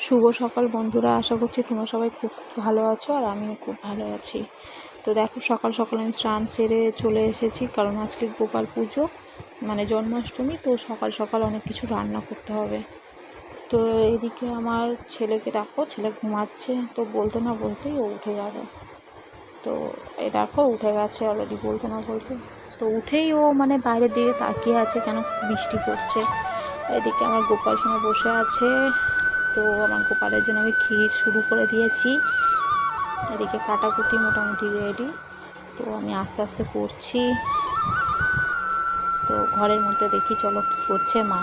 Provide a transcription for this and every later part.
শুভ সকাল বন্ধুরা, আশা করছি তোমরা সবাই খুব ভালো আছো আর আমিও খুব ভালো আছি। তো দেখো, সকাল সকাল আমি স্নান সেরে চলে এসেছি, কারণ আজকে গোপাল পুজো মানে জন্মাষ্টমী। তো সকাল সকাল অনেক কিছু রান্না করতে হবে। তো এদিকে আমার ছেলেকে দেখো, ছেলে ঘুমাচ্ছে, তো বলতে না বলতেই ও উঠে যাবে। তো এই দেখো উঠে গেছে অলরেডি, বলতে না বলতে। তো উঠেই ও মানে বাইরের দিকে তাকিয়ে আছে, কেন বৃষ্টি পড়ছে। এদিকে আমার গোপাল সোনা বসে আছে। তো আমার গোপালের জন্য আমি ক্ষীর শুরু করে দিয়েছি। এদিকে কাটাকুটি মোটামুটি রেডি। তো আমি আস্তে আস্তে করছি। তো ঘরের মধ্যে দেখি, চলো কী করছে মা।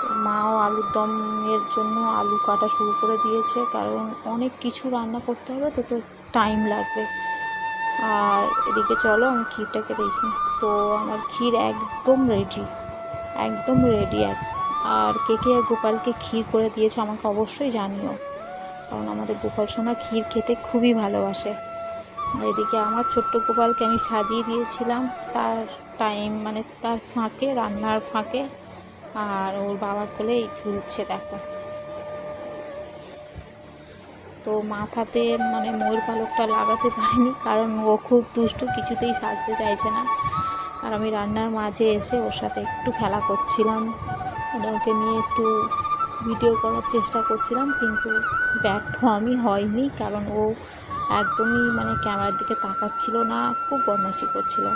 তো মাও আলুর দমের জন্য আলু কাটা শুরু করে দিয়েছে, কারণ অনেক কিছু রান্না করতে হবে, তো টাইম লাগবে। আর এদিকে চলো আমি ক্ষীরটাকে দেখি। তো আমার ক্ষীর একদম রেডি, একদম রেডি। আর কে কে গোপালকে ক্ষীর করে দিয়েছে আমাকে অবশ্যই জানিও, কারণ আমাদের গোপাল সোনা ক্ষীর খেতে খুবই ভালোবাসে। আর এদিকে আমার ছোট্ট গোপালকে আমি সাজিয়ে দিয়েছিলাম তার টাইম, মানে তার ফাঁকে, রান্নার ফাঁকে। আর ওর বাবার কোলেই ঝুলছে দেখো। তো মাথাতে মানে ময়ূর পালকটা লাগাতে পারিনি, কারণ ও খুব দুষ্টু, কিছুতেই সাজতে চাইছে না। আর আমি রান্নার মাঝে এসে ওর সাথে একটু খেলা করছিলাম, মানে ওকে নিয়ে একটু ভিডিও করার চেষ্টা করছিলাম, কিন্তু ব্যর্থ আমি হয়নি, কারণ ও একদমই মানে ক্যামেরার দিকে তাকাচ্ছিল না, খুব বদমাইশি করছিল।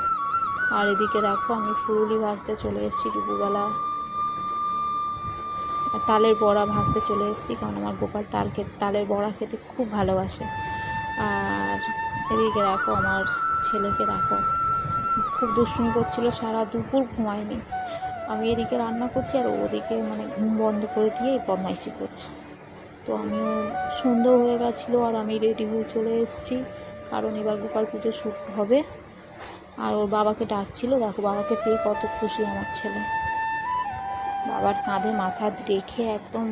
আর এদিকে দেখো আমি ফুলুরি ভাজতে চলে এসেছি দুপুরবেলা, তালের বড়া ভাজতে চলে এসেছি, কারণ আমার গোপাল তালের বড়া খেতে খুব ভালোবাসে। আর এদিকে দেখো আমার ছেলেকে দেখো, খুব দুষ্টুমি করছিল, সারা দুপুর ঘুমায়নি। আমি এদিকে রান্না করছি আর ওদিকে মানে ঘুম বন্ধ করে দিয়ে বদমাইশি করছে। তো আমিও, সন্ধ্যা হয়ে গেছিলো আর আমি রেডি হয়ে চলে এসেছি, কারণ এবার গোপাল পুজো শুরু হবে। আর ওর বাবাকে ডাকছিল, দেখো বাবাকে পেয়ে কত খুশি আমার ছেলে। বাবার কাঁধে মাথা রেখে একদম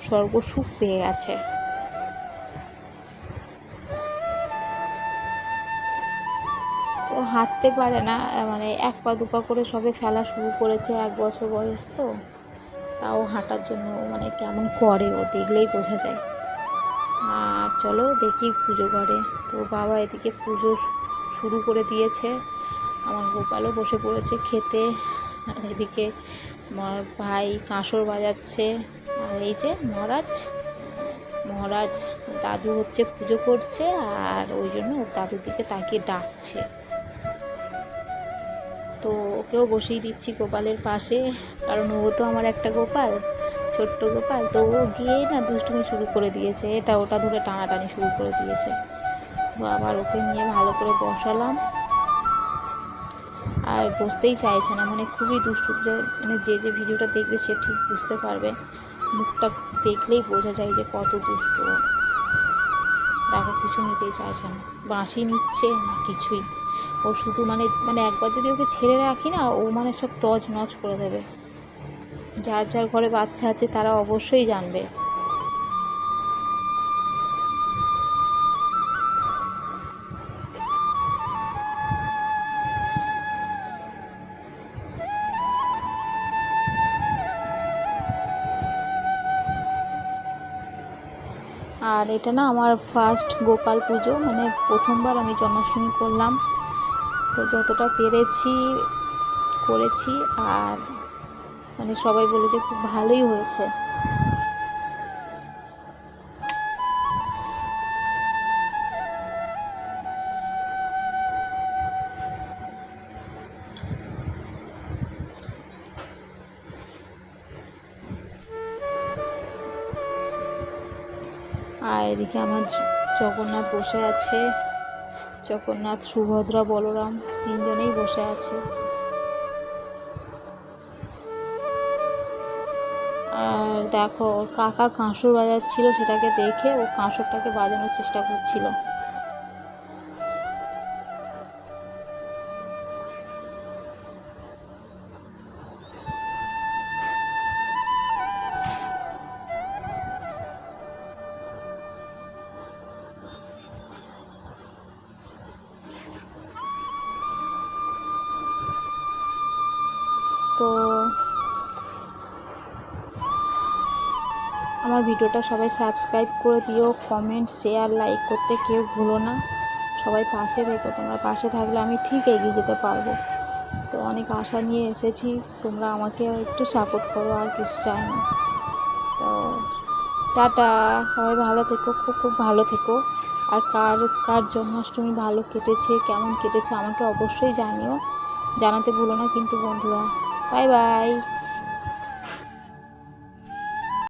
স্বর্গসুখ পেয়ে গেছে। তো হাঁটতে পারে না, মানে এক পা দুপা করে সবে ফেলা শুরু করেছে, 1 বছর বয়স তো। তাও হাঁটার জন্য মানে কেমন করে, ও দেখলেই বোঝা যায়। আর চলো দেখি পুজো করে। তো বাবা এদিকে পুজো শুরু করে দিয়েছে, আমার গোপালও বসে পড়েছে খেতে। আর এদিকে আমার ভাই কাঁসর বাজাচ্ছে। আর এই যে মহারাজ, মহারাজ দাদু হচ্ছে পুজো করছে, আর ওই জন্য ওর দাদুর দিকে তাকিয়ে ডাকছে। তো ওকেও বসিয়ে দিচ্ছি গোপালের পাশে, কারণ ও তো আমার একটা গোপাল, ছোট্ট গোপাল। তো ও গিয়ে না দুষ্টুমি শুরু করে দিয়েছে, এটা ওটা ধরে টানাটানি শুরু করে দিয়েছে। তো আবার ওকে নিয়ে ভালো করে বসালাম, আর বসতেই চাইছে না, মানে খুবই দুষ্টু। মানে যে ভিডিওটা দেখবে সে ঠিক বুঝতে পারবে, মুখটা দেখলেই বোঝা যায় যে কত দুষ্টু। দেখো কিছু নিতেই চাইছে না, বাঁশি নিচ্ছে না কিছুই। ও শুধু মানে মানে একবার যদি ওকে ছেড়ে রাখি না, ও মানে সব তজ নজ করে দেবে। যার যার ঘরে বাচ্চা আছে তারা অবশ্যই জানবে। আর এটা না আমার ফার্স্ট গোপাল পুজো, মানে প্রথমবার আমি জন্মাষ্টমী করলাম। তো যতটা পেরেছি করেছি, আর মানে সবাই বলেছে খুব ভালোই হয়েছে। আর এদিকে আমার জগন্নাথ বসে আছে, জগন্নাথ, সুভদ্রা, বলরাম তিনজনেই বসে আছে। আর দেখো ওর কাকা কাঁসর বাজাচ্ছিল, সেটাকে দেখে ও কাঁসরটাকে বাজানোর চেষ্টা করছিল। তো আমার ভিডিওটা সবাই সাবস্ক্রাইব করে দিও, কমেন্ট শেয়ার লাইক করতে কেউ ভুলো না। সবাই পাশে থেকো, তোমরা পাশে থাকলে আমি ঠিক এগিয়ে যেতে পারবো। তো অনেক আশা নিয়ে এসেছি, তোমরা আমাকে একটু সাপোর্ট করো, আর কিছু চাই না। তো টাটা, সবাই ভালো থেকো, খুব খুব ভালো থেকো। আর কার কার জন্মাষ্টমী ভালো কেটেছে, কেমন কেটেছে আমাকে অবশ্যই জানিও, জানাতে ভুলো না কিন্তু বন্ধুরা। Bye bye.